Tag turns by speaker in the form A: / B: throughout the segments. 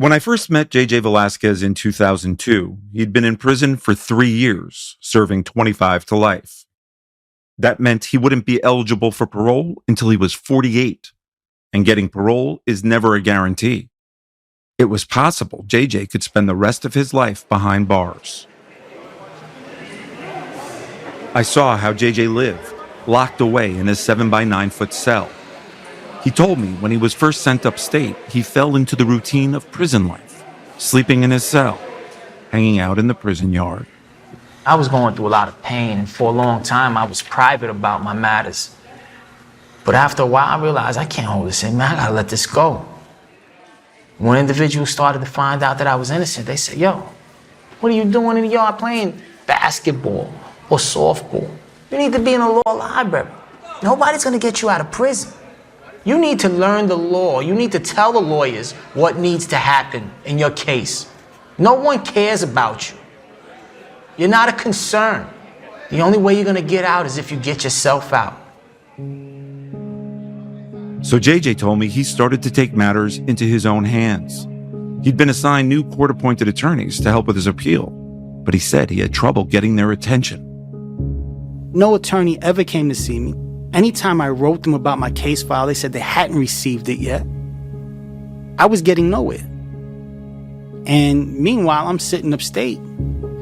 A: When I first met JJ Velasquez in 2002, he'd been in prison for 3 years, serving 25 to life. That meant he wouldn't be eligible for parole until he was 48, and getting parole is never a guarantee. It was possible JJ could spend the rest of his life behind bars. I saw how JJ lived, locked away in his 7x9-foot cell. He told me when he was first sent upstate, he fell into the routine of prison life, sleeping in his cell, hanging out in the prison yard.
B: I was going through a lot of pain, and for a long time, I was private about my matters. But after a while, I realized I can't hold this in, man. I gotta let this go. When individuals started to find out that I was innocent, they said, yo, what are you doing in the yard playing basketball or softball? You need to be in a law library. Nobody's gonna get you out of prison. You need to learn the law. You need to tell the lawyers what needs to happen in your case. No one cares about you. You're not a concern. The only way you're gonna get out is if you get yourself out.
A: So JJ told me he started to take matters into his own hands. He'd been assigned new court-appointed attorneys to help with his appeal, but he said he had trouble getting their attention.
C: No attorney ever came to see me. Anytime I wrote them about my case file, they said they hadn't received it yet. I was getting nowhere. And meanwhile, I'm sitting upstate.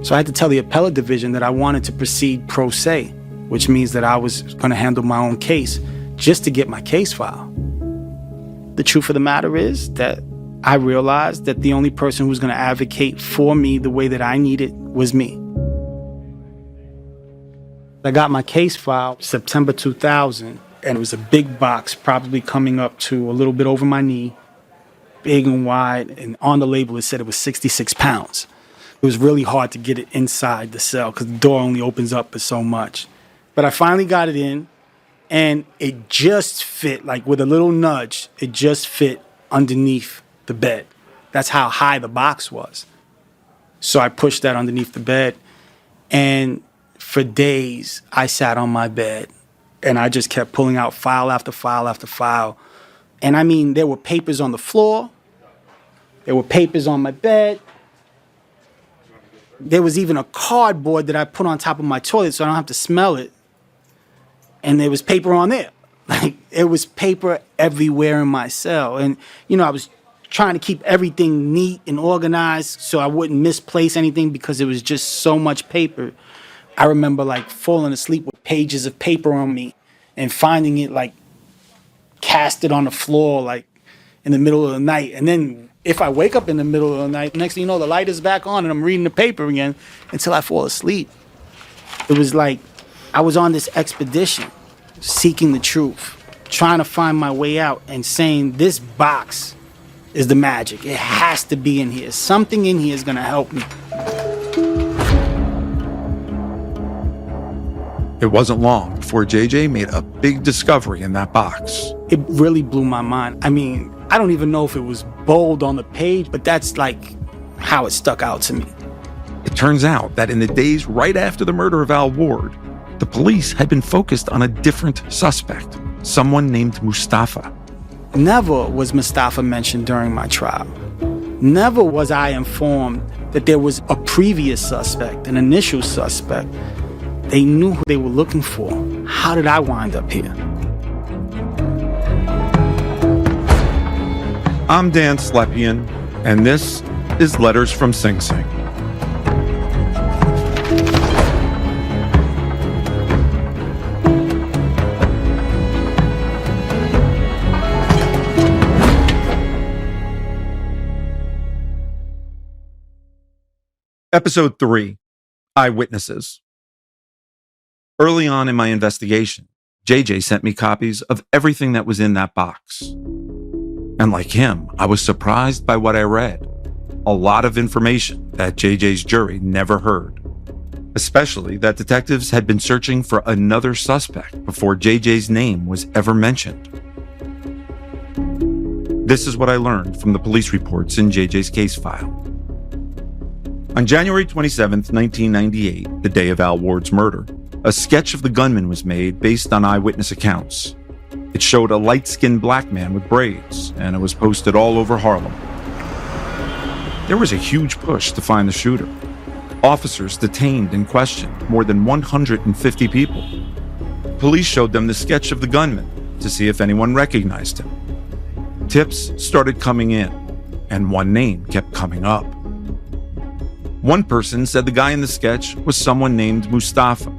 C: So I had to tell the appellate division that I wanted to proceed pro se, which means that I was going to handle my own case just to get my case file. The truth of the matter is that I realized that the only person who was going to advocate for me the way that I needed was me. I got my case file September 2000, and it was a big box, probably coming up to a little bit over my knee, big and wide, and on the label it said it was 66 pounds. It was really hard to get it inside the cell because the door only opens up so much. But I finally got it in, and it just fit, like with a little nudge, it just fit underneath the bed. That's how high the box was. So I pushed that underneath the bed, and for days, I sat on my bed and I just kept pulling out file after file after file. And I mean, there were papers on the floor. There were papers on my bed. There was even a cardboard that I put on top of my toilet so I don't have to smell it. And there was paper on there. Like, it was paper everywhere in my cell. And, you know, I was trying to keep everything neat and organized so I wouldn't misplace anything because it was just so much paper. I remember like falling asleep with pages of paper on me and finding it like casted on the floor like in the middle of the night. And then if I wake up in the middle of the night, next thing you know, the light is back on and I'm reading the paper again until I fall asleep. It was like I was on this expedition seeking the truth, trying to find my way out and saying this box is the magic. It has to be in here. Something in here is going to help me.
A: It wasn't long before JJ made a big discovery in that box.
C: It really blew my mind. I mean, I don't even know if it was bold on the page, but that's like how it stuck out to me.
A: It turns out that in the days right after the murder of Al Ward, the police had been focused on a different suspect, someone named Mustafa.
C: Never was Mustafa mentioned during my trial. Never was I informed that there was a previous suspect, an initial suspect. They knew who they were looking for. How did I wind up here?
A: I'm Dan Slepian, and this is Letters from Sing Sing. Episode 3, Eyewitnesses. Early on in my investigation, JJ sent me copies of everything that was in that box. And like him, I was surprised by what I read. A lot of information that JJ's jury never heard. Especially that detectives had been searching for another suspect before JJ's name was ever mentioned. This is what I learned from the police reports in JJ's case file. On January 27th, 1998, the day of Al Ward's murder, a sketch of the gunman was made based on eyewitness accounts. It showed a light-skinned black man with braids, and it was posted all over Harlem. there was a huge push to find the shooter. Officers detained and questioned more than 150 people. Police showed them the sketch of the gunman to see if anyone recognized him. Tips started coming in, and one name kept coming up. One person said the guy in the sketch was someone named Mustafa.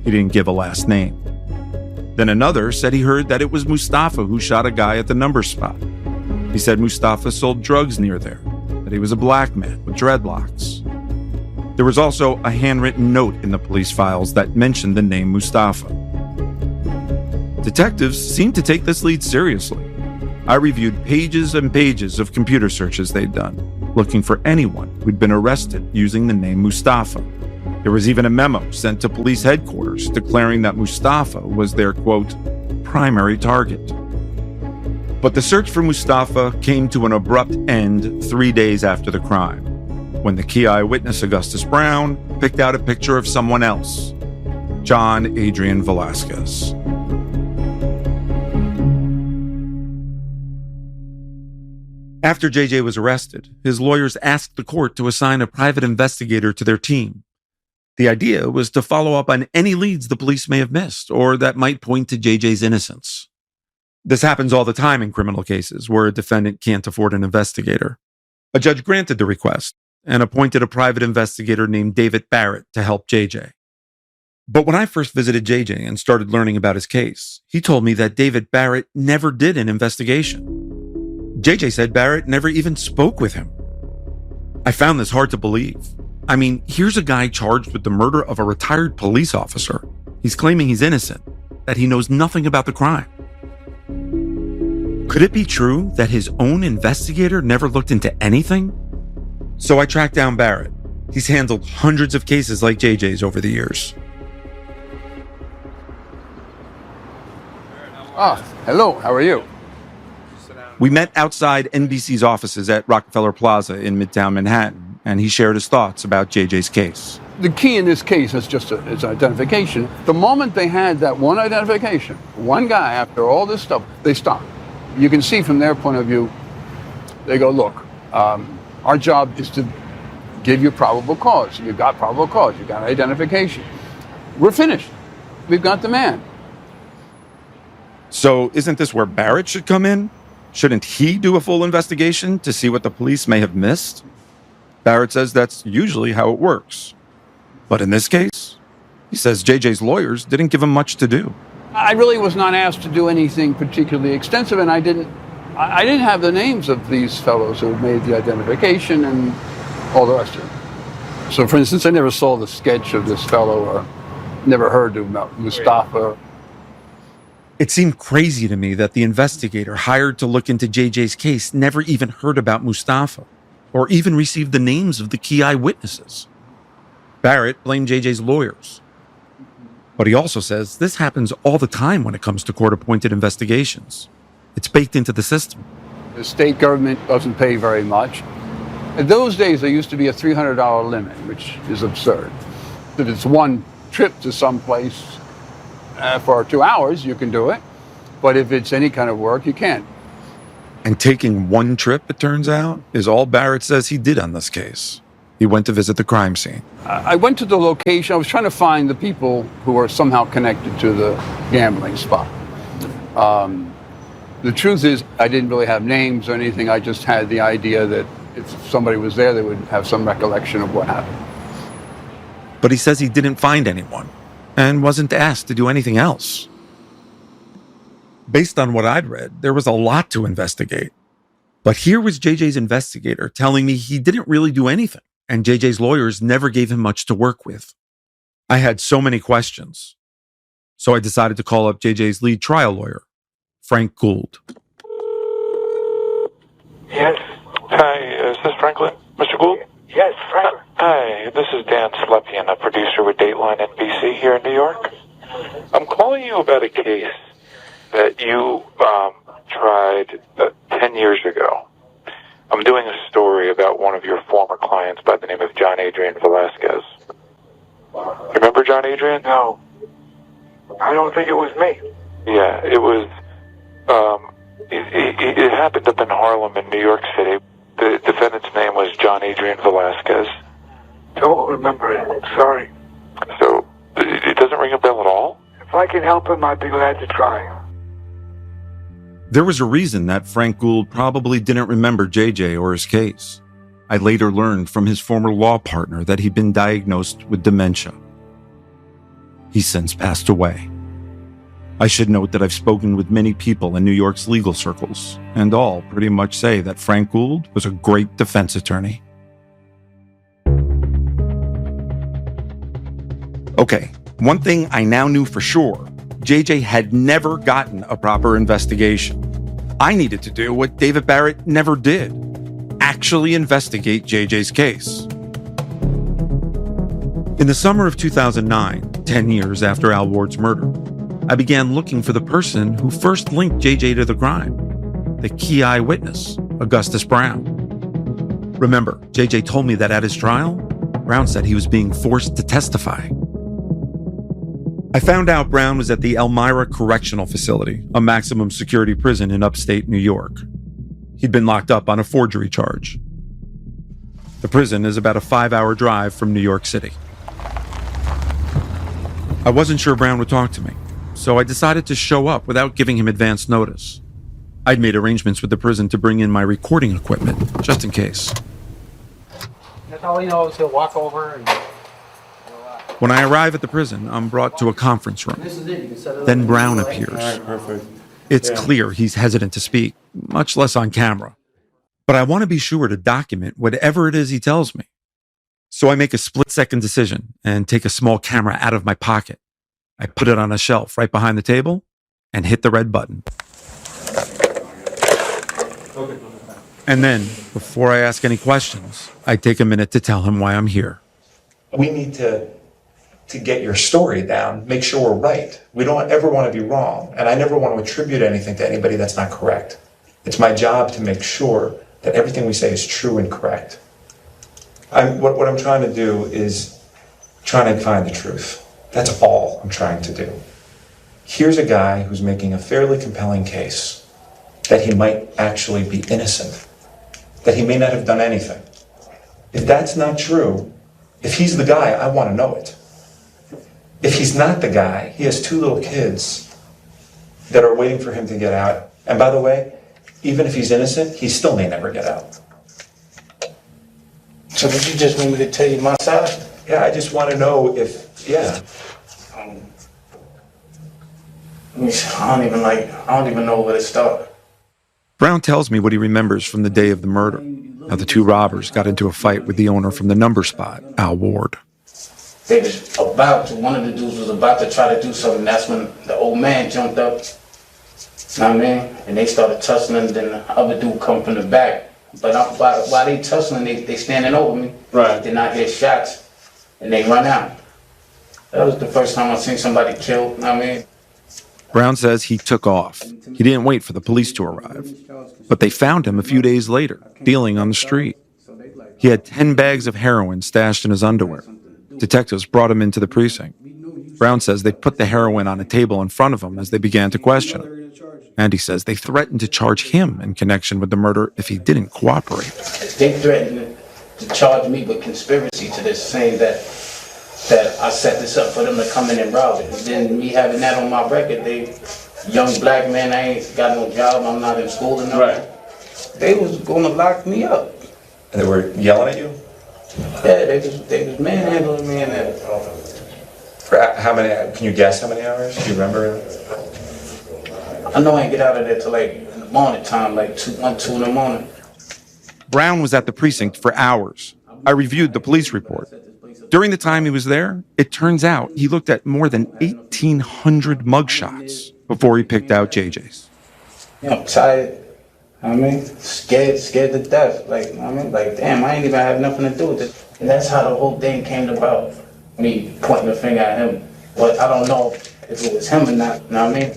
A: He didn't give a last name. Then another said he heard that it was Mustafa who shot a guy at the number spot. He said Mustafa sold drugs near there, that he was a black man with dreadlocks. There was also a handwritten note in the police files that mentioned the name Mustafa. Detectives seemed to take this lead seriously. I reviewed pages and pages of computer searches they'd done, looking for anyone who'd been arrested using the name Mustafa. There was even a memo sent to police headquarters declaring that Mustafa was their, quote, primary target. But the search for Mustafa came to an abrupt end 3 days after the crime, when the key eyewitness Augustus Brown picked out a picture of someone else, John Adrian Velasquez. After JJ was arrested, his lawyers asked the court to assign a private investigator to their team. The idea was to follow up on any leads the police may have missed or that might point to JJ's innocence. This happens all the time in criminal cases where a defendant can't afford an investigator. A judge granted the request and appointed a private investigator named David Barrett to help JJ. But when I first visited JJ and started learning about his case, he told me that David Barrett never did an investigation. JJ said Barrett never even spoke with him. I found this hard to believe. I mean, here's a guy charged with the murder of a retired police officer. He's claiming he's innocent, that he knows nothing about the crime. Could it be true that his own investigator never looked into anything? So I tracked down Barrett. He's handled hundreds of cases like JJ's over the years.
D: Hello, how are you?
A: We met outside NBC's offices at Rockefeller Plaza in Midtown Manhattan, and he shared his thoughts about JJ's case.
D: The key in this case is just is identification. The moment they had that one identification, one guy after all this stuff, they stopped. You can see from their point of view, they go, look, our job is to give you probable cause. You've got probable cause, you've got identification. We're finished. We've got the man.
A: So isn't this where Barrett should come in? Shouldn't he do a full investigation to see what the police may have missed? Barrett says that's usually how it works. But in this case, he says JJ's lawyers didn't give him much to do.
D: I really was not asked to do anything particularly extensive, and I didn't have the names of these fellows who made the identification and all the rest of it. So, for instance, I never saw the sketch of this fellow or never heard of Mustafa.
A: It seemed crazy to me that the investigator hired to look into JJ's case never even heard about Mustafa or even received the names of the key eyewitnesses. Barrett blamed JJ's lawyers. But he also says this happens all the time when it comes to court-appointed investigations. It's baked into the system.
D: The state government doesn't pay very much. In those days, there used to be a $300 limit, which is absurd. If it's one trip to some place for 2 hours, you can do it. But if it's any kind of work, you can't.
A: And taking one trip, it turns out, is all Barrett says he did on this case. He went to visit the crime scene.
D: I went to the location. I was trying to find the people who were somehow connected to the gambling spot. The truth is, I didn't really have names or anything. I just had the idea that if somebody was there, they would have some recollection of what happened.
A: But he says he didn't find anyone and wasn't asked to do anything else. Based on what I'd read, there was a lot to investigate. But here was JJ's investigator telling me he didn't really do anything, and JJ's lawyers never gave him much to work with. I had so many questions. So I decided to call up JJ's lead trial lawyer, Frank Gould.
E: Yes. Hi, is this Franklin? Mr. Gould?
F: Yes, Franklin.
E: Hi, this is Dan Slepian, a producer with Dateline NBC here in New York. I'm calling you about a case that you tried 10 years ago. I'm doing a story about one of your former clients by the name of John Adrian Velasquez. Remember John Adrian?
F: No. I don't think it was me.
E: Yeah, it was, it happened up in Harlem in New York City. The defendant's name was John Adrian Velasquez.
F: Don't remember it. Sorry.
E: So, it doesn't ring a bell at all?
F: If I can help him, I'd be glad to try.
A: There was a reason that Frank Gould probably didn't remember JJ or his case. I later learned from his former law partner that he'd been diagnosed with dementia. He's since passed away. I should note that I've spoken with many people in New York's legal circles, and all pretty much say that Frank Gould was a great defense attorney. Okay, one thing I now knew for sure, JJ had never gotten a proper investigation. I needed to do what David Barrett never did, actually investigate JJ's case. In the summer of 2009, 10 years after Al Ward's murder, I began looking for the person who first linked JJ to the crime, the key eyewitness, Augustus Brown. Remember, JJ told me that at his trial, Brown said he was being forced to testify. I found out Brown was at the Elmira Correctional Facility, a maximum security prison in upstate New York. He'd been locked up on a forgery charge. The prison is about a 5-hour drive from New York City. I wasn't sure Brown would talk to me, so I decided to show up without giving him advance notice. I'd made arrangements with the prison to bring in my recording equipment, just in case.
C: That's all he knows. He'll walk over and...
A: When I arrive at the prison, I'm brought to a conference room. Then Brown appears.
G: All right, perfect.
A: It's clear he's hesitant to speak, much less on camera. But I want to be sure to document whatever it is he tells me. So I make a split-second decision and take a small camera out of my pocket. I put it on a shelf right behind the table and hit the red button. And then, before I ask any questions, I take a minute to tell him why I'm here.
G: We need to get your story down, make sure we're right. We don't ever want to be wrong, and I never want to attribute anything to anybody that's not correct. It's my job to make sure that everything we say is true and correct. What I'm trying to do is trying to find the truth. That's all I'm trying to do. Here's a guy who's making a fairly compelling case that he might actually be innocent, that he may not have done anything. If that's not true, if he's the guy, I want to know it. If he's not the guy, he has 2 little kids that are waiting for him to get out. And by the way, even if he's innocent, he still may never get out.
H: So did you just want me to tell you my side?
G: Yeah, I just want to know if, yeah.
H: I don't even know where to start.
A: Brown tells me what he remembers from the day of the murder, how the 2 robbers got into a fight with the owner from the number spot, Al Ward.
H: They was one of the dudes was about to try to do something. That's when the old man jumped up. You know what I mean? And they started tussling, then the other dude come from the back. But while they tussling, they standing over me.
G: Right.
H: Then I hear shots, and they run out. That was the first time I seen somebody killed, you know what I mean?
A: Brown says he took off. He didn't wait for the police to arrive. But they found him a few days later, dealing on the street. He had 10 bags of heroin stashed in his underwear. Detectives brought him into the precinct. Brown says they put the heroin on a table in front of him as they began to question him. And he says they threatened to charge him in connection with the murder if he didn't cooperate.
H: They threatened to charge me with conspiracy to this, saying that I set this up for them to come in and rob it. And then me having that on my record, young black man, I ain't got no job, I'm not in school and nothing. They was gonna lock me up.
G: And they were yelling at you?
H: Yeah, they was manhandling me in there.
G: For how many, can you guess how many hours? Do you remember?
H: I know I ain't get out of there till like in the morning time, like 2 in the morning.
A: Brown was at the precinct for hours. I reviewed the police report. During the time he was there, it turns out he looked at more than 1,800 mugshots before he picked out JJ's.
H: I'm tired. I mean, scared to death. Like, I mean, like, damn, I ain't even have nothing to do with it. And that's how the whole thing came about. Me pointing the finger at him. But I don't know if it was him or not, you know what I mean?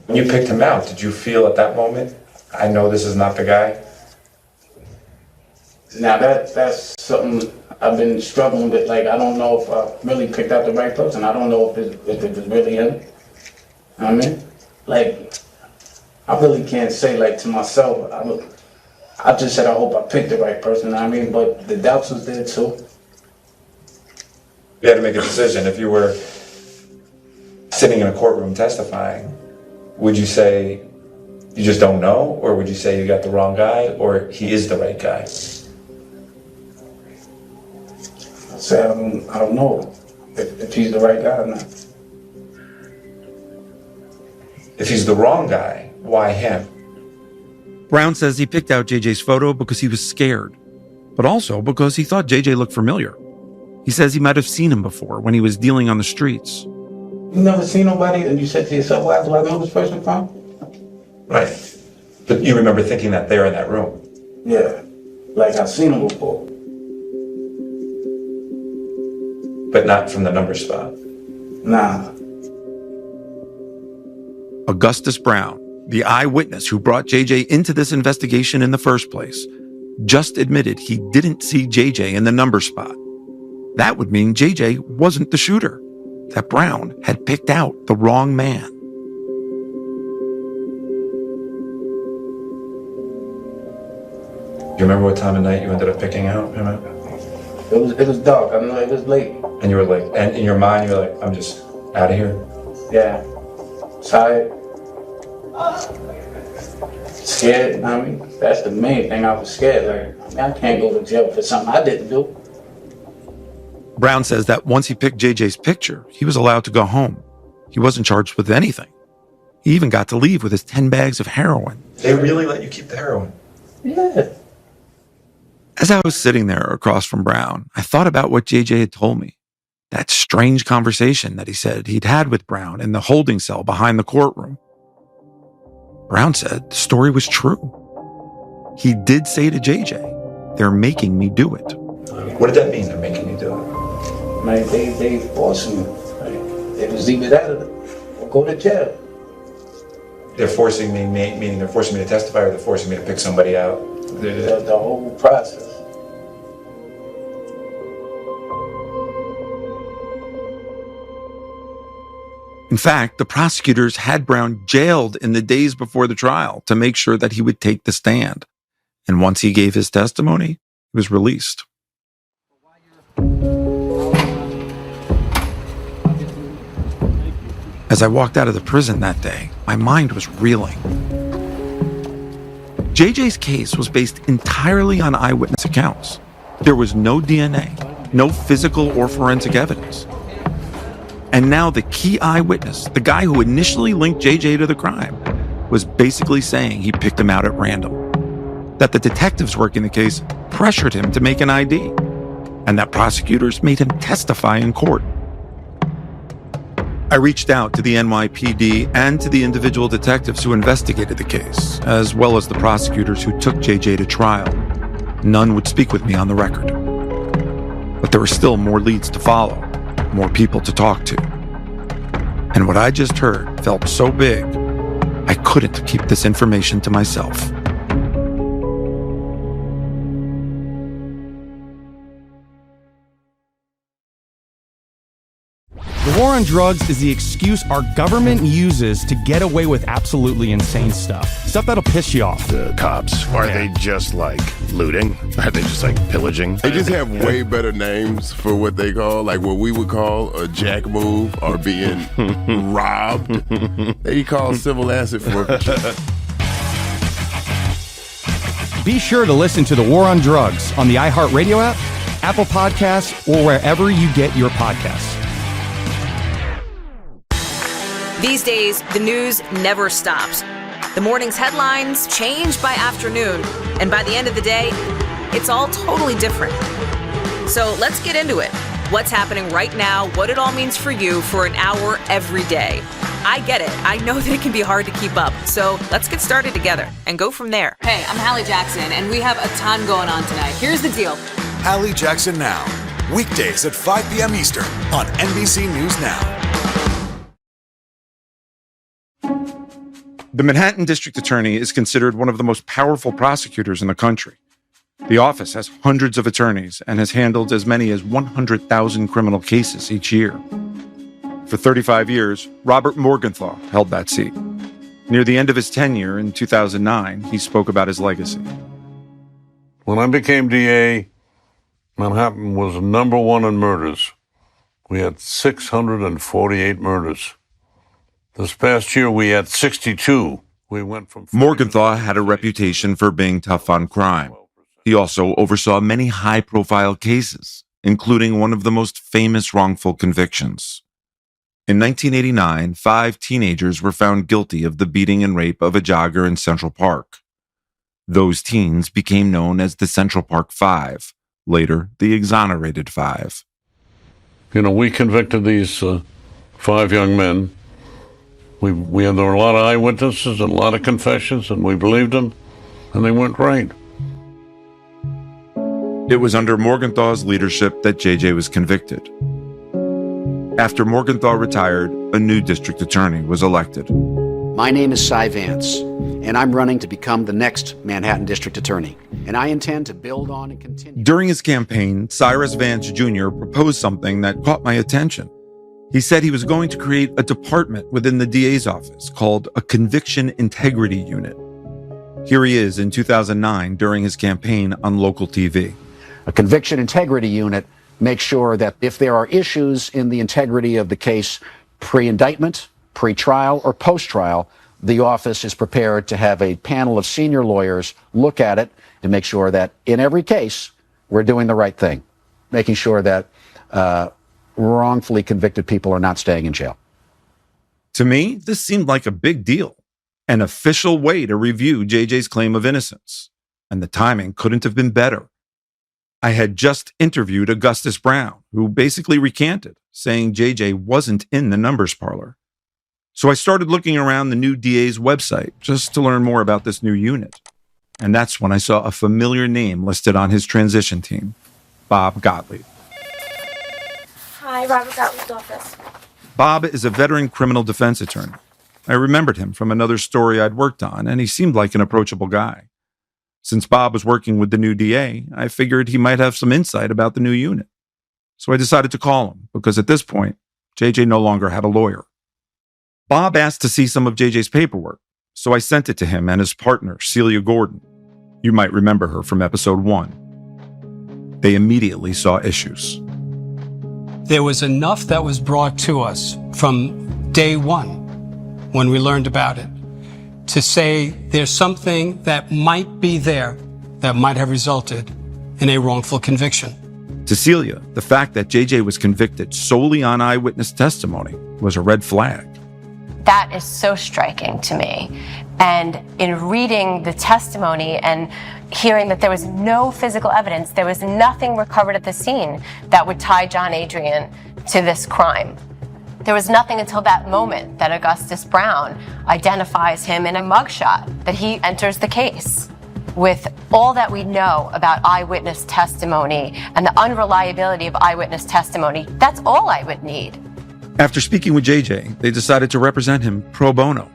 G: When you picked him out, did you feel at that moment, I know this is not the guy?
H: Now that's something I've been struggling with. Like, I don't know if I really picked out the right person. I don't know if it was really him. You know what I mean? Like, I really can't say, like, to myself, I just said I hope I picked the right person, I mean, but the doubts was there too.
G: You had to make a decision. If you were sitting in a courtroom testifying, would you say you just don't know, or would you say you got the wrong guy, or he is the right guy?
H: I said I don't know if he's the right guy or not.
G: If he's the wrong guy, why him?
A: Brown says he picked out JJ's photo because he was scared, but also because he thought JJ looked familiar. He says he might have seen him before when he was dealing on the streets.
H: You never seen nobody and you said to yourself, where do I know this person from?
G: Right. But you remember thinking that they're in that room?
H: Yeah, like I've seen him before.
G: But not from the number spot?
H: Nah.
A: Augustus Brown, the eyewitness who brought JJ into this investigation in the first place, just admitted he didn't see JJ in the number spot. That would mean JJ wasn't the shooter, that Brown had picked out the wrong man.
G: Do you remember what time of night you ended up picking out?
H: It was dark, I know it was late.
G: And you were like, and in your mind, you were like, I'm just out of here?
H: Yeah. Tired. Scared, I mean, that's the main thing. I was scared. Like, I can't go to jail for something I didn't do.
A: Brown says that once he picked JJ's picture, he was allowed to go home. He wasn't charged with anything. He even got to leave with his 10 bags of heroin.
G: They really let you keep the heroin?
H: Yeah.
A: As I was sitting there across from Brown, I thought about what JJ had told me. That strange conversation that he said he'd had with Brown in the holding cell behind the courtroom. Brown said the story was true. He did say to JJ, "They're making me do it."
G: What did that mean, they're making you do it?
H: Like, they forced me. Like, it was either that or go to jail.
G: They're forcing me, meaning they're forcing me to testify, or they're forcing me to pick somebody out?
H: The whole process.
A: In fact, the prosecutors had Brown jailed in the days before the trial to make sure that he would take the stand. And once he gave his testimony, he was released. As I walked out of the prison that day, my mind was reeling. JJ's case was based entirely on eyewitness accounts. There was no DNA, no physical or forensic evidence. And now the key eyewitness, the guy who initially linked JJ to the crime, was basically saying he picked him out at random. That the detectives working the case pressured him to make an ID, and that prosecutors made him testify in court. I reached out to the NYPD and to the individual detectives who investigated the case, as well as the prosecutors who took JJ to trial. None would speak with me on the record. But there were still more leads to follow, more people to talk to. And what I just heard felt so big, I couldn't keep this information to myself.
I: The war on drugs is the excuse our government uses to get away with absolutely insane stuff. Stuff that'll piss you off.
J: The cops, are they just like looting? Are they just like pillaging?
K: They just have way better names for what they call, like what we would call a jack move or being robbed. They call civil asset forfeiture.
I: Be sure to listen to The War on Drugs on the iHeartRadio app, Apple Podcasts, or wherever you get your podcasts.
L: These days, the news never stops. The morning's headlines change by afternoon, and by the end of the day, it's all totally different. So let's get into it. What's happening right now, what it all means for you for an hour every day. I get it. I know that it can be hard to keep up. So let's get started together and go from there.
M: Hey, I'm Hallie Jackson, and we have a ton going on tonight. Here's the deal.
N: Hallie Jackson Now, weekdays at 5 p.m. Eastern on NBC News Now.
A: The Manhattan District Attorney is considered one of the most powerful prosecutors in the country. The office has hundreds of attorneys and has handled as many as 100,000 criminal cases each year. For 35 years, Robert Morgenthau held that seat. Near the end of his tenure in 2009, he spoke about his legacy.
O: When I became DA, Manhattan was number one in murders. We had 648 murders. This past year, we had 62. We went from...
A: Morgenthau had a reputation for being tough on crime. He also oversaw many high-profile cases, including one of the most famous wrongful convictions. In 1989, 5 teenagers were found guilty of the beating and rape of a jogger in Central Park. Those teens became known as the Central Park Five, later the Exonerated Five.
O: You know, we convicted these 5 young men. There were a lot of eyewitnesses and a lot of confessions, and we believed them, and they went right.
A: It was under Morgenthau's leadership that JJ was convicted. After Morgenthau retired, a new district attorney was elected.
P: My name is Cy Vance, and I'm running to become the next Manhattan District Attorney. And I intend to build on and continue.
A: During his campaign, Cyrus Vance Jr. proposed something that caught my attention. He said he was going to create a department within the DA's office called a Conviction Integrity Unit. Here he is in 2009 during his campaign on local TV.
P: A Conviction Integrity Unit makes sure that if there are issues in the integrity of the case pre-indictment, pre-trial, or post-trial, the office is prepared to have a panel of senior lawyers look at it and make sure that in every case, we're doing the right thing, making sure that wrongfully convicted people are not staying in jail.
A: To me, this seemed like a big deal, an official way to review JJ's claim of innocence, and the timing couldn't have been better. I had just interviewed Augustus Brown, who basically recanted, saying JJ wasn't in the numbers parlor. So I started looking around the new DA's website just to learn more about this new unit. And that's when I saw a familiar name listed on his transition team, Bob Gottlieb.
Q: Hi, Robert Gottlieb's office.
A: Bob is a veteran criminal defense attorney. I remembered him from another story I'd worked on, and he seemed like an approachable guy. Since Bob was working with the new DA, I figured he might have some insight about the new unit. So I decided to call him, because at this point, JJ no longer had a lawyer. Bob asked to see some of JJ's paperwork, so I sent it to him and his partner, Celia Gordon. You might remember her from episode 1. They immediately saw issues.
R: There was enough that was brought to us from day one, when we learned about it, to say there's something that might be there that might have resulted in a wrongful conviction.
A: To Celia, the fact that JJ was convicted solely on eyewitness testimony was a red flag.
Q: That is so striking to me. And in reading the testimony and hearing that there was no physical evidence, there was nothing recovered at the scene that would tie John Adrian to this crime. There was nothing until that moment that Augustus Brown identifies him in a mugshot, that he enters the case. With all that we know about eyewitness testimony and the unreliability of eyewitness testimony, that's all I would need.
A: After speaking with JJ, they decided to represent him pro bono.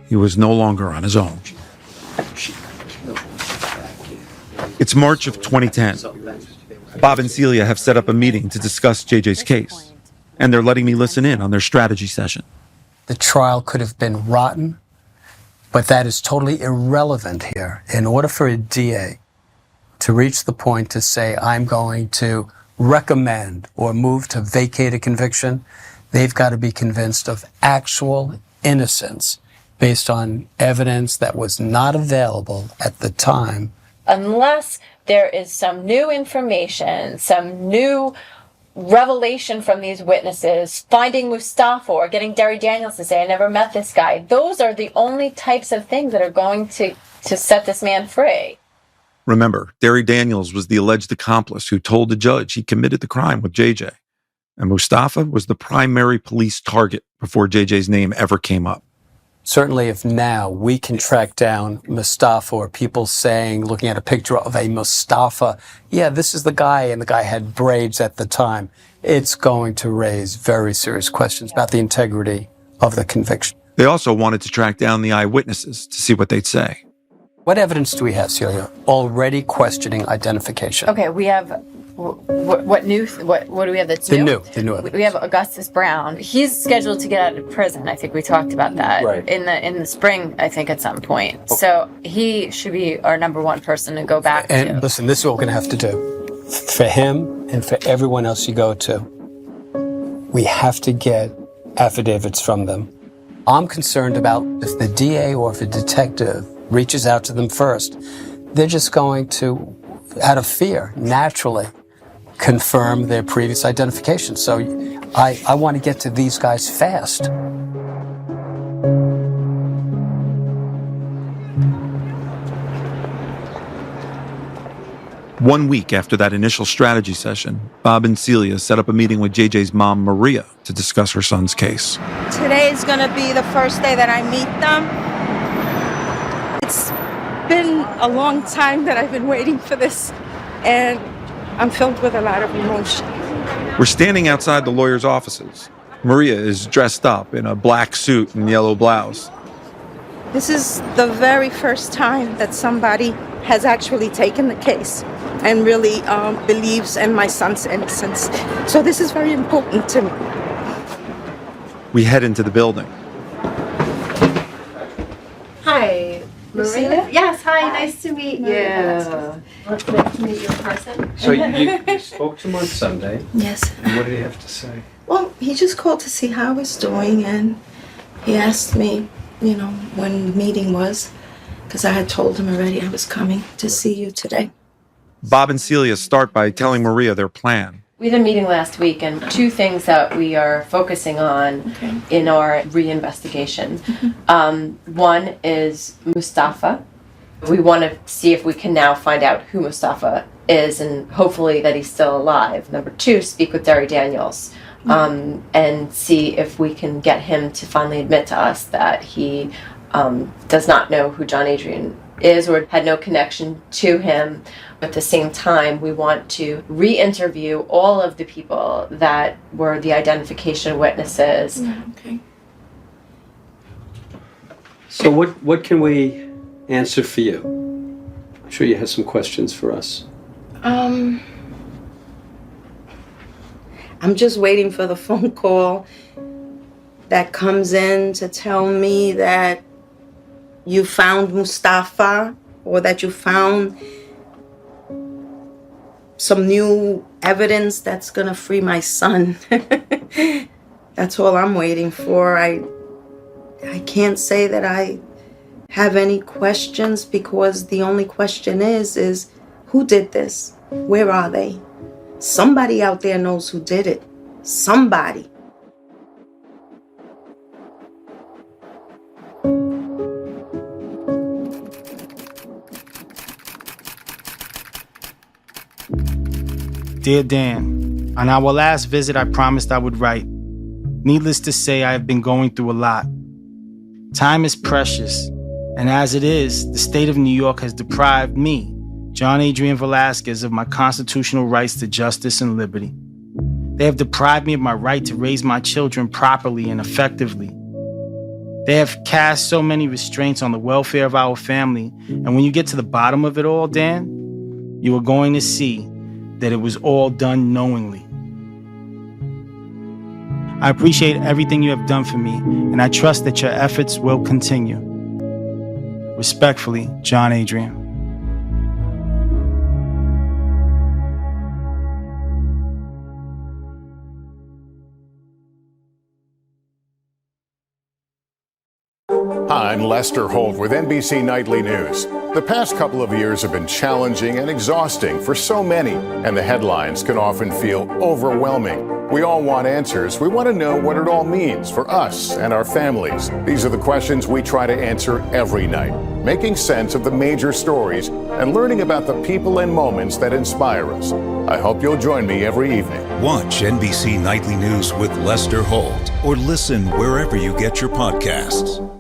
A: He was no longer on his own. It's March of 2010. Bob and Celia have set up a meeting to discuss JJ's case, and they're letting me listen in on their strategy session.
R: The trial could have been rotten, but that is totally irrelevant here. In order for a DA to reach the point to say, I'm going to recommend or move to vacate a conviction, they've got to be convinced of actual innocence based on evidence that was not available at the time.
S: Unless there is some new information, some new revelation from these witnesses, finding Mustafa or getting Derry Daniels to say, I never met this guy. Those are the only types of things that are going to set this man free.
A: Remember, Derry Daniels was the alleged accomplice who told the judge he committed the crime with JJ. And Mustafa was the primary police target before JJ's name ever came up.
R: Certainly if now we can track down Mustafa or people saying, looking at a picture of a Mustafa, yeah, this is the guy, and the guy had braids at the time, it's going to raise very serious questions about the integrity of the conviction.
A: They also wanted to track down the eyewitnesses to see what they'd say.
R: What evidence do we have, Celia, already questioning identification?
S: Okay, we have What do we have that's
R: The
S: new?
R: new evidence.
S: We have Augustus Brown. He's scheduled to get out of prison. I think we talked about that in the spring, I think, at some point. Okay. So he should be our number one person to go back
R: and
S: to.
R: Listen, this is what we're going to have to do. For him and for everyone else you go to, we have to get affidavits from them. I'm concerned about if the DA or if a detective reaches out to them first, they're just going to, out of fear, naturally confirm their previous identification. So I want to get to these guys fast.
A: 1 week after that initial strategy session, Bob and Celia set up a meeting with JJ's mom, Maria, to discuss her son's case.
T: Today is going to be the first day that I meet them. It's been a long time that I've been waiting for this, and I'm filled with a lot of emotion.
A: We're standing outside the lawyer's offices. Maria is dressed up in a black suit and yellow blouse.
T: This is the very first time that somebody has actually taken the case and really believes in my son's innocence. So this is very important to me.
A: We head into the building.
U: Hi,
T: Maria?
U: Yes, hi, nice to meet you. Yeah. Nice to meet you in person.
V: So you spoke to him on Sunday.
T: Yes.
V: And what did he have to say?
T: Well, he just called to see how I was doing, and he asked me, when the meeting was, because I had told him already I was coming to see you today.
A: Bob and Celia start by telling Maria their plan.
Q: We had a meeting last week, and two things that we are focusing on in our reinvestigation. One is Mustafa. We want to see if we can now find out who Mustafa is and hopefully that he's still alive. Number two, speak with Derry Daniels and see if we can get him to finally admit to us that he does not know who John Adrian is or had no connection to him. At the same time, we want to re-interview all of the people that were the identification witnesses.
T: Okay.
V: So what can we answer for you? I'm sure you have some questions for us.
T: I'm just waiting for the phone call that comes in to tell me that you found Mustafa or that you found some new evidence that's gonna free my son. That's all I'm waiting for. I can't say that I have any questions because the only question is who did this? Where are they? Somebody out there knows who did it. Somebody.
C: Dear Dan, on our last visit, I promised I would write. Needless to say, I have been going through a lot. Time is precious, and as it is, the state of New York has deprived me, John Adrian Velasquez, of my constitutional rights to justice and liberty. They have deprived me of my right to raise my children properly and effectively. They have cast so many restraints on the welfare of our family, and when you get to the bottom of it all, Dan, you are going to see that it was all done knowingly. I appreciate everything you have done for me, and I trust that your efforts will continue. Respectfully, John Adrian.
W: Hi, I'm Lester Holt with NBC Nightly News. The past couple of years have been challenging and exhausting for so many, and the headlines can often feel overwhelming. We all want answers. We want to know what it all means for us and our families. These are the questions we try to answer every night, making sense of the major stories and learning about the people and moments that inspire us. I hope you'll join me every evening.
X: Watch NBC Nightly News with Lester Holt or listen wherever you get your podcasts.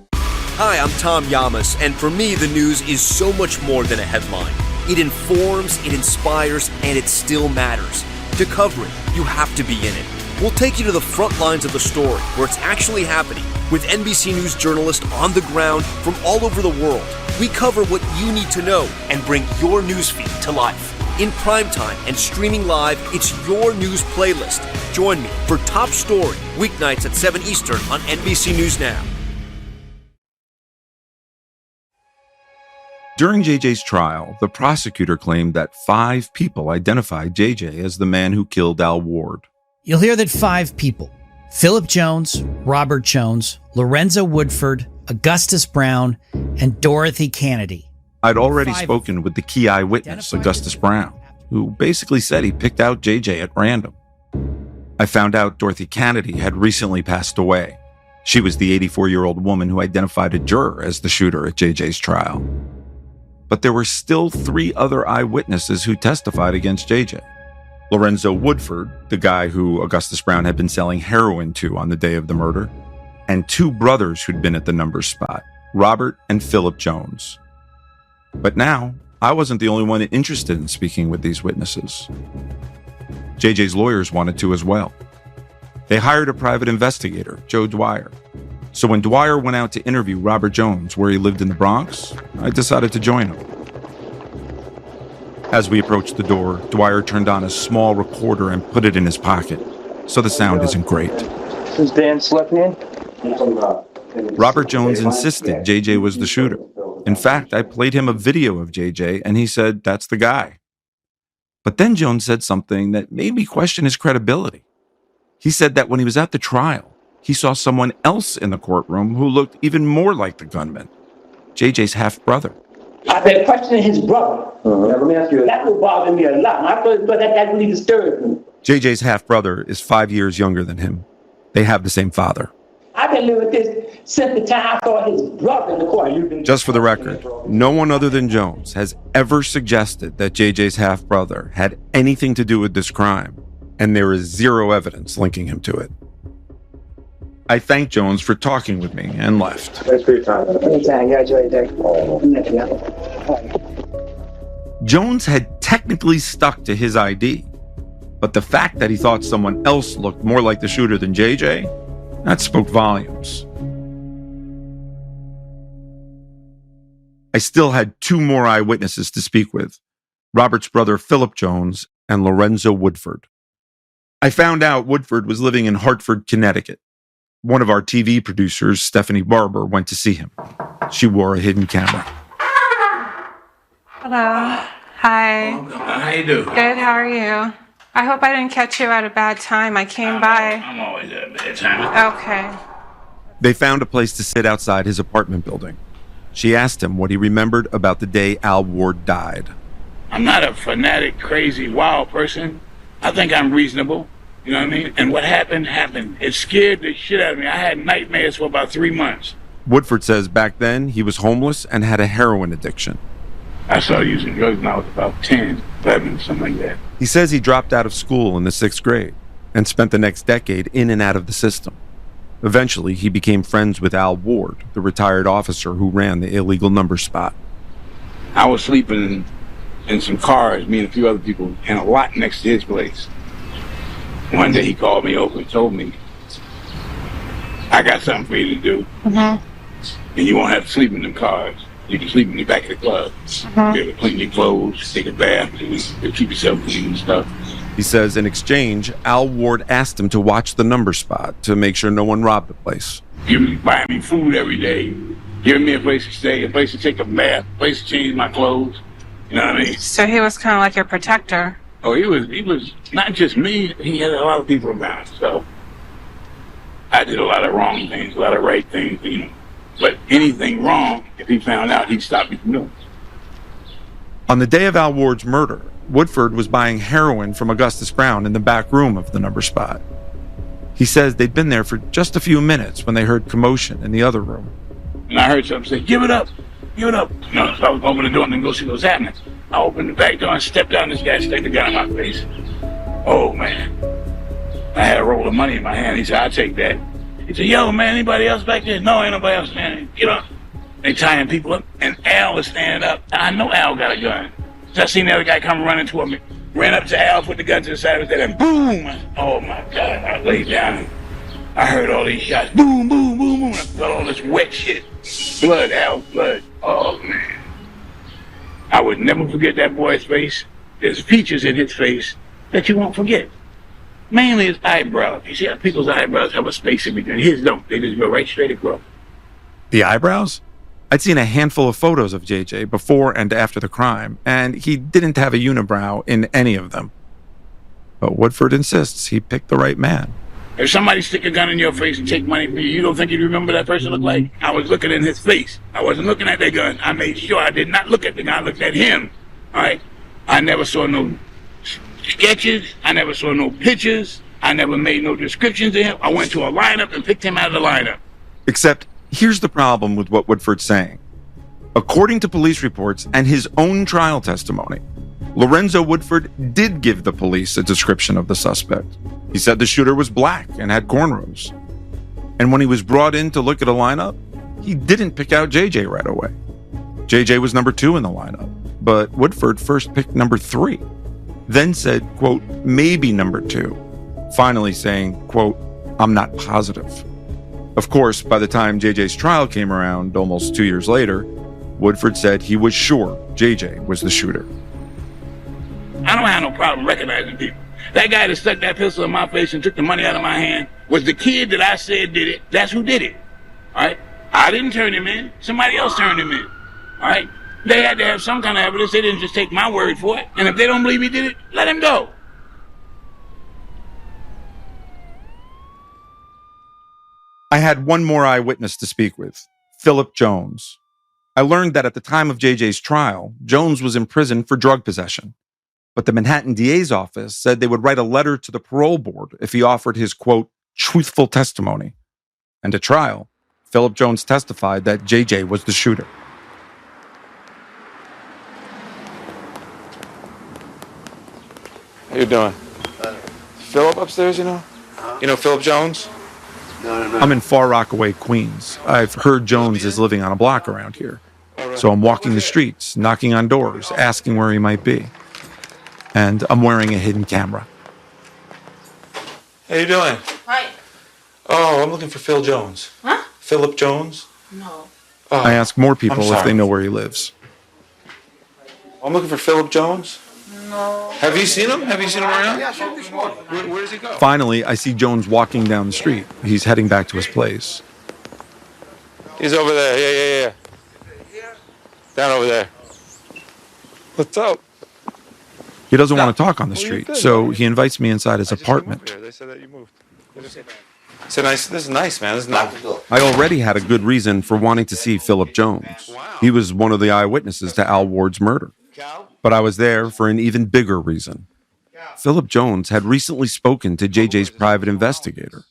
Y: Hi, I'm Tom Llamas, and for me, the news is so much more than a headline. It informs, it inspires, and it still matters. To cover it, you have to be in it. We'll take you to the front lines of the story, where it's actually happening, with NBC News journalists on the ground from all over the world. We cover what you need to know and bring your newsfeed to life. in primetime and streaming live. It's your news playlist. Join me for Top Story, weeknights at 7 Eastern on NBC News Now.
A: During JJ's trial, the prosecutor claimed that 5 people identified JJ as the man who killed Al Ward.
B: You'll hear that 5 people, Philip Jones, Robert Jones, Lorenzo Woodford, Augustus Brown, and Dorothy Kennedy.
A: I'd already spoken with the key eyewitness, Augustus Brown, who basically said he picked out JJ at random. I found out Dorothy Kennedy had recently passed away. She was the 84-year-old woman who identified a juror as the shooter at JJ's trial. But there were still 3 other eyewitnesses who testified against JJ. Lorenzo Woodford, the guy who Augustus Brown had been selling heroin to on the day of the murder, and 2 brothers who'd been at the numbers spot, Robert and Philip Jones. But now, I wasn't the only one interested in speaking with these witnesses. JJ's lawyers wanted to as well. They hired a private investigator, Joe Dwyer. So when Dwyer went out to interview Robert Jones where he lived in the Bronx, I decided to join him. As we approached the door, Dwyer turned on a small recorder and put it in his pocket, so the sound isn't great.
D: This is Dan Slepian.
A: Robert Jones insisted JJ was the shooter. In fact, I played him a video of JJ, and he said, that's the guy. But then Jones said something that made me question his credibility. He said that when he was at the trial, he saw someone else in the courtroom who looked even more like the gunman, JJ's half-brother.
D: I've been questioning his brother. Now, let me ask you, that would bother me a lot. I thought that really disturbed me.
A: JJ's half-brother is 5 years younger than him. They have the same father.
D: I've been living with this since the time I saw his brother in the court.
A: Just for the record, no one other than Jones has ever suggested that JJ's half-brother had anything to do with this crime, and there is 0 evidence linking him to it. I thanked Jones for talking with me and left.
D: Thanks for your time. Anytime. You enjoy your day.
A: Jones had technically stuck to his ID, but the fact that he thought someone else looked more like the shooter than JJ, that spoke volumes. I still had 2 more eyewitnesses to speak with, Robert's brother Philip Jones and Lorenzo Woodford. I found out Woodford was living in Hartford, Connecticut. One of our TV producers, Stephanie Barber, went to see him. She wore a hidden camera.
E: Hello. Hi.
H: How you doing?
E: Good, how are you? I hope I didn't catch you at a bad time. I came by.
H: I'm always at a bad time.
E: Okay.
A: They found a place to sit outside his apartment building. She asked him what he remembered about the day Al Ward died.
H: I'm not a fanatic, crazy, wild person. I think I'm reasonable. You know what I mean? And what happened, happened. It scared the shit out of me. I had nightmares for about 3 months.
A: Woodford says back then he was homeless and had a heroin addiction.
H: I started using drugs when I was about 10, 11, something like that.
A: He says he dropped out of school in the 6th grade and spent the next decade in and out of the system. Eventually, he became friends with Al Ward, the retired officer who ran the illegal number spot.
H: I was sleeping in some cars, me and a few other people, in a lot next to his place. One day he called me over and told me, I got something for you to do. And you won't have to sleep in them cars. You can sleep in the back of the club. Be able to clean your clothes, take a bath, and keep yourself clean and stuff.
A: He says in exchange, Al Ward asked him to watch the number spot to make sure no one robbed the place.
H: Buying me food every day, giving me a place to stay, a place to take a bath, a place to change my clothes. You know what I mean?
E: So he was kind of like your protector.
H: Oh, he was not just me, he had a lot of people around. So I did a lot of wrong things, a lot of right things, you know. But anything wrong, if he found out, he'd stop me from doing it.
A: On the day of Al Ward's murder, Woodford was buying heroin from Augustus Brown in the back room of the number spot. He says they'd been there for just a few minutes when they heard commotion in the other room.
H: And I heard something say, give it up, give it up. No, so I was opening the door and go see what was happening. I opened the back door and stepped down this guy, stuck the gun in my face. Oh, man. I had a roll of money in my hand. He said, I'll take that. He said, yo, man, anybody else back there? No, ain't nobody else standing. Get up. They tying people up, and Al was standing up. I know Al got a gun. So I seen the other guy come running toward me. Ran up to Al, put the gun to the side of his head, and boom! Oh, my God. I laid down. I heard all these shots. Boom, boom, boom, boom. I felt all this wet shit. Blood, Al, blood. Oh, man. I would never forget that boy's face.
F: there's features in his face that you won't forget. Mainly his eyebrows. You see how people's eyebrows have a space in between. His don't. They just go right straight across.
A: The eyebrows? I'd seen a handful of photos of JJ before and after the crime, and he didn't have a unibrow in any of them. But Woodford insists he picked the right man.
F: If somebody stick a gun in your face and take money from you, you don't think you'd remember that person looked like? I was looking in his face. I wasn't looking at that gun. I made sure I did not look at the guy. I looked at him. All right? I never saw no sketches. I never saw no pictures. I never made no descriptions of him. I went to a lineup and picked him out of the lineup.
A: Except, here's the problem with what Woodford's saying. According to police reports and his own trial testimony, Lorenzo Woodford did give the police a description of the suspect. He said the shooter was black and had cornrows. And when he was brought in to look at a lineup, he didn't pick out JJ right away. JJ was number 2 in the lineup, but Woodford first picked number 3, then said, quote, maybe number 2, finally saying, quote, I'm not positive. Of course, by the time JJ's trial came around almost 2 years later, Woodford said he was sure JJ was the shooter.
F: I don't have no problem recognizing people. That guy that stuck that pistol in my face and took the money out of my hand was the kid that I said did it. That's who did it. All right? I didn't turn him in. Somebody else turned him in. All right? They had to have some kind of evidence. They didn't just take my word for it. And if they don't believe he did it, let him go.
A: I had one more eyewitness to speak with, Philip Jones. I learned that at the time of JJ's trial, Jones was in prison for drug possession. But the Manhattan DA's office said they would write a letter to the parole board if he offered his, quote, truthful testimony. And at trial, Philip Jones testified that JJ was the shooter.
G: How you doing? Philip upstairs, you know? You know Philip Jones? No.
A: I'm in Far Rockaway, Queens. I've heard Jones is living on a block around here. So I'm walking the streets, knocking on doors, asking where he might be. And I'm wearing a hidden camera.
G: How you doing?
U: Hi.
G: Oh, I'm looking for Phil Jones.
U: Huh?
G: Philip Jones?
U: No.
G: Oh,
A: I ask more people
G: I'm
A: if
G: sorry.
A: they know where he lives.
G: I'm looking for Philip Jones.
U: No.
G: Have you seen him? Have you seen him around?
U: Yeah, I saw him this morning.
G: Where does he go?
A: Finally, I see Jones walking down the street. He's heading back to his place.
G: He's over there. Yeah. Down over there. What's up?
A: He doesn't want to talk on the street, so he invites me inside his apartment.
G: They said that you moved. It's a nice. This is nice, man. This is nice.
A: I already had a good reason for wanting to see Philip Jones. He was one of the eyewitnesses to Al Ward's murder. But I was there for an even bigger reason. Philip Jones had recently spoken to JJ's private investigator.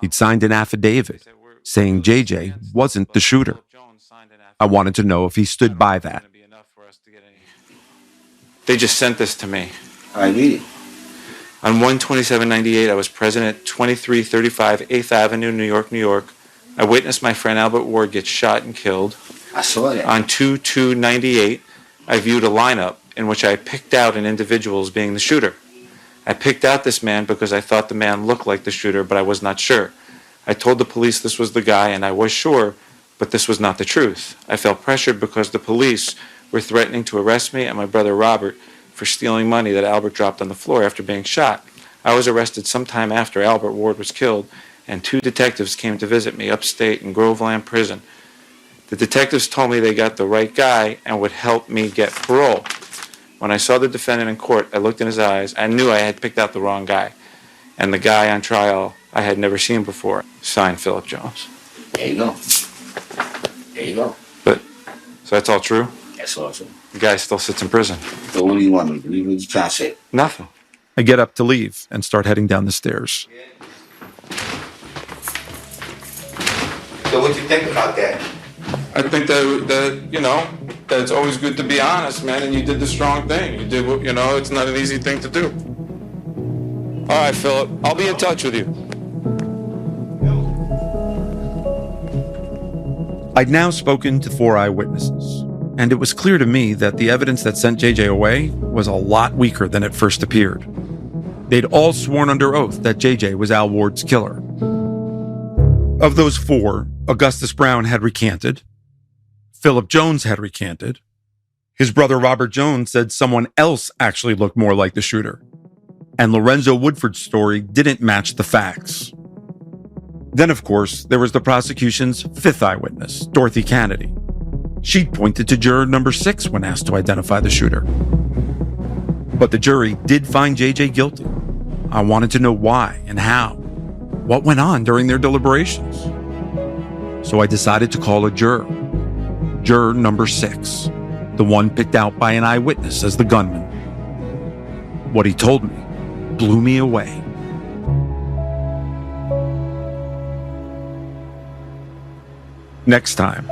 A: He'd signed an affidavit saying JJ wasn't the shooter. I wanted to know if he stood by that.
G: They just sent this to me.
I: I read it.
G: On 1/27/98, I was present at 2335 8th Avenue, New York, New York. I witnessed my friend Albert Ward get shot and killed.
I: I saw that.
G: On 2/2/98, I viewed a lineup in which I picked out an individual as being the shooter. I picked out this man because I thought the man looked like the shooter, but I was not sure. I told the police this was the guy, and I was sure, but this was not the truth. I felt pressured because the police were threatening to arrest me and my brother Robert for stealing money that Albert dropped on the floor after being shot. I was arrested sometime after Albert Ward was killed, and 2 detectives came to visit me upstate in Groveland Prison. The detectives told me they got the right guy and would help me get parole. When I saw the defendant in court, I looked in his eyes. I knew I had picked out the wrong guy. And the guy on trial I had never seen before. Signed, Philip Jones.
I: There you go. There you go.
G: So that's all true?
I: That's awesome.
G: The guy still sits in prison.
I: So what do you want me to do? What you trying to say?
G: Nothing.
A: I get up to leave and start heading down the stairs.
I: So what you think about that?
G: I think that you know, that it's always good to be honest, man, and you did the strong thing. You did what, you know, it's not an easy thing to do. All right, Philip, I'll be in touch with you.
A: I'd now spoken to 4 eyewitnesses, and it was clear to me that the evidence that sent JJ away was a lot weaker than it first appeared. They'd all sworn under oath that JJ was Al Ward's killer. Of those 4, Augustus Brown had recanted, Philip Jones had recanted, His brother Robert Jones said someone else actually looked more like the shooter, and Lorenzo Woodford's story didn't match the facts. Then, of course, there was the prosecution's fifth eyewitness, Dorothy Kennedy. She pointed to juror number 6 when asked to identify the shooter. But the jury did find JJ guilty. I wanted to know why and how. What went on during their deliberations? So I decided to call a juror. Juror number 6, the one picked out by an eyewitness as the gunman. What he told me blew me away. Next time.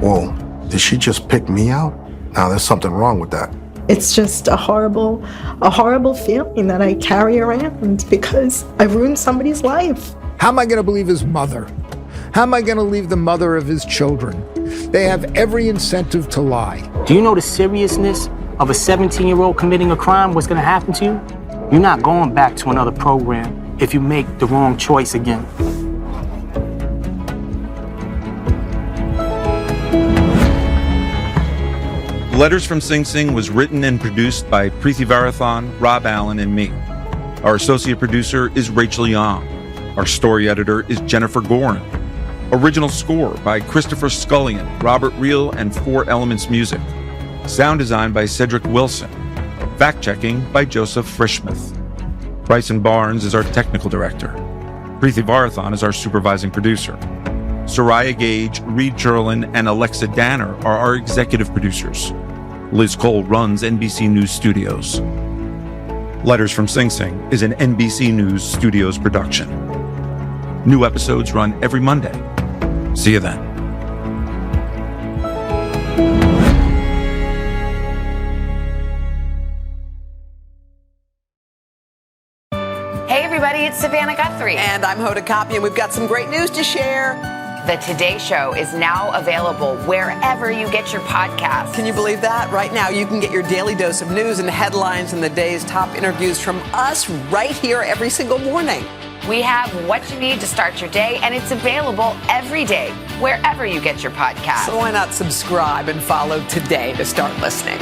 J: Whoa, did she just pick me out? Now there's something wrong with that.
K: It's just a horrible feeling that I carry around because I ruined somebody's life.
L: How am I going to believe his mother? How am I going to believe the mother of his children? They have every incentive to lie.
M: Do you know the seriousness of a 17-year-old committing a crime? What's going to happen to you? You're not going back to another program if you make the wrong choice again.
A: Letters from Sing Sing was written and produced by Preeti Varathan, Rob Allen, and me. Our associate producer is Rachel Young. Our story editor is Jennifer Gorin. Original score by Christopher Scullion, Robert Reel, and 4 Elements Music. Sound design by Cedric Wilson. Fact-checking by Joseph Frischmuth. Bryson Barnes is our technical director. Preeti Varathan is our supervising producer. Soraya Gage, Reed Cherlin, and Alexa Danner are our executive producers. Liz Cole runs NBC News Studios. Letters from Sing Sing is an NBC News Studios production. New episodes run every Monday. See you then.
N: Hey everybody, it's Savannah Guthrie.
Z: And I'm Hoda Kotb, and we've got some great news to share.
N: The Today Show is now available wherever you get your podcasts.
Z: Can you believe that? Right now, you can get your daily dose of news and headlines and the day's top interviews from us right here every single morning.
N: We have what you need to start your day, and it's available every day, wherever you get your podcasts.
Z: So why not subscribe and follow today to start listening?